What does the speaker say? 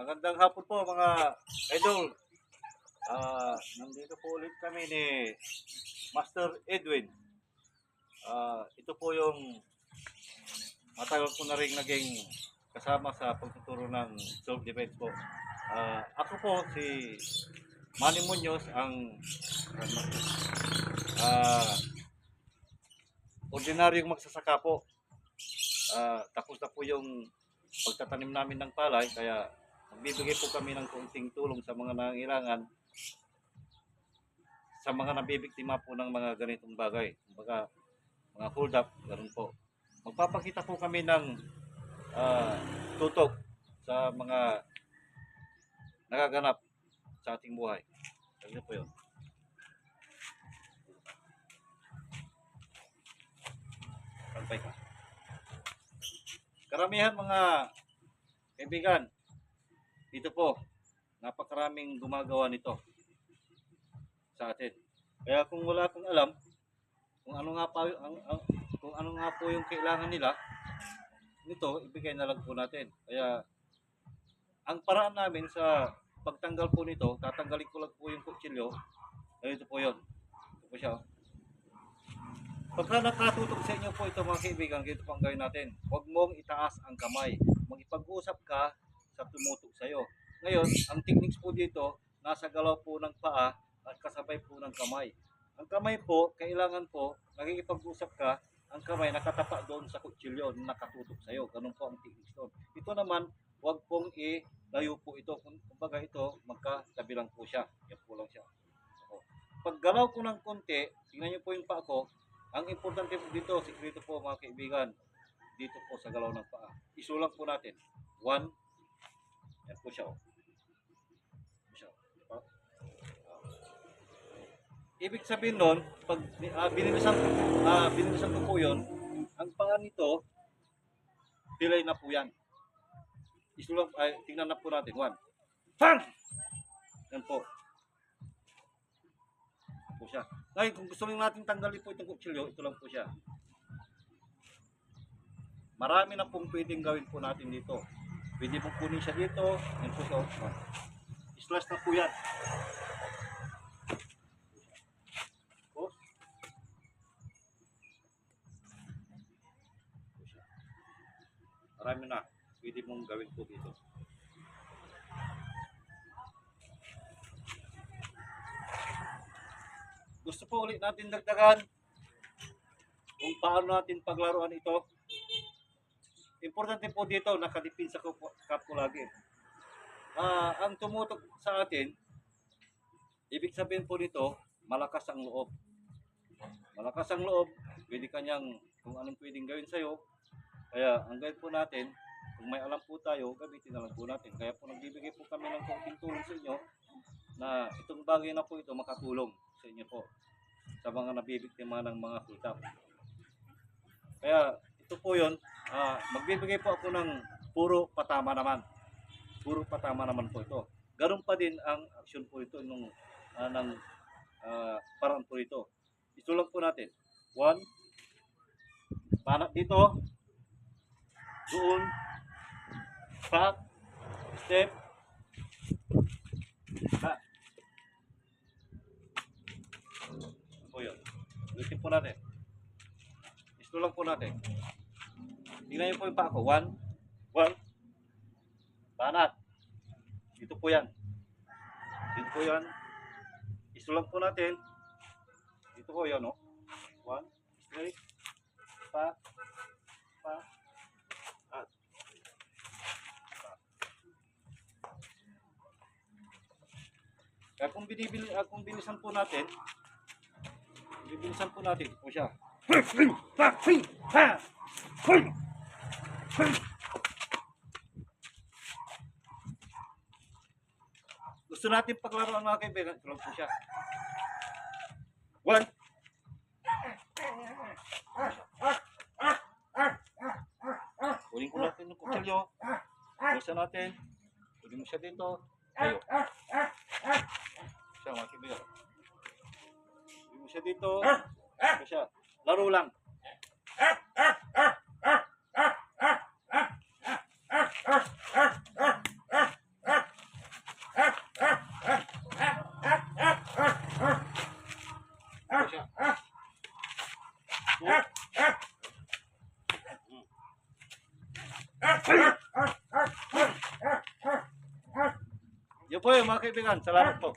Magandang hapon po mga idol. Nandito po ulit kami ni Master Edwin. Ito po yung matagal ko na rin naging kasama sa pagtuturo ng self-defense po. Ako po si Manny Munoz, ang ordinaryong magsasaka po. Tapos na po yung pagtatanim namin ng palay, kaya magbibigay po kami ng konting tulong sa mga nangangailangan, sa mga nabibiktima po ng mga ganitong bagay. Kumbaga, mga hold up, ganun po. Magpapakita po kami ng tutok sa mga nagaganap sa ating buhay. Ganun po yun. Pagpay ka. Karamihan mga kaibigan, dito po, napakaraming gumagawa nito sa atin. Kaya kung wala akong alam kung ano nga pa kung ano nga po yung kailangan nila nito, ibigay na lang po natin. Kaya ang paraan namin sa pagtanggal po nito, tatanggalin ko lang po yung kutsilyo. Ito po yun. Ito po siya. Pagka nakatutok sa inyo po ito mga kaibigan, ganito po ang gawin natin. Huwag mong itaas ang kamay. Magipag-usap ka sa tumutok sa iyo. Ngayon, ang techniques po dito, nasa galaw po ng paa at kasabay po ng kamay. Ang kamay po, kailangan po, nakikipag-usap ka, ang kamay nakatapa doon sa kutsilyo na nakatutok sa iyo. Ganun po ang techniques doon. Ito naman, huwag pong ilayo po ito. Kumbaga ito, magkatabi lang po siya. Yan po lang siya. Pag galaw ko ng konti, tingnan niyo po yung paa ko. Ang importante po dito, sikreto po mga kaibigan, dito po sa galaw ng paa. Isulang po natin. 1. Yan po siya. Ibig sabihin nun, pag binilisan ko po yun, ang paa nito, pilay na po yan. Isulang, tingnan na po natin. 1. Bang! Yan po. Po siya. Ngayon, kung gusto rin natin tanggalin po itong kutsilyo, ito lang po siya. Marami na pong pwedeng gawin po natin dito. Pwede pong kunin siya dito. Yan po siya. Slash na po yan. Po. Marami na. Pwede mong gawin po dito. Gusto po ulit natin dagdagan kung paano natin paglaruan ito. Importante po dito, nakadipinsa ko po lagi. Ang tumutok sa atin, ibig sabihin po nito, malakas ang loob. Malakas ang loob, pwede kanyang kung anong pwedeng gawin sa'yo. Kaya ang gawin po natin, kung may alam po tayo, gamitin na lang po natin. Kaya po nagbibigay po kami ng konting tulong sa inyo na itong bagay na po ito makatulong sa inyo po sa mga nabibiktima ng mga hold up. Kaya ito po yun, magbibigay po ako ng puro patama naman. Puro patama naman po ito. Ganun pa din ang action po ito ng paraan po ito. Ito lang po natin. 1. Panak dito. Doon. Back. Step. Back. Ito po yun. Ulitin po natin. Ito lang po natin. Tingnan niyo po yung paa ko. 1. 1. Banat. Dito po yan. Dito po yan. Ito lang po natin. Dito po yan, no? 1. Straight. Pa. Pa. At. Pa. Kaya kung bilisan po natin, bibilisan po natin. O siya. Gusto natin paglaruan mga kaibigan, ito lang po siya. 1. Kunin ko natin yung kutsilyo. Bisa natin. Kunin mo siya dito. Tayo. Siya mga kaibigan. Kunin mo siya dito. Ito siya. Laro lang. Yun po yun mga kaibigan. Salamat po.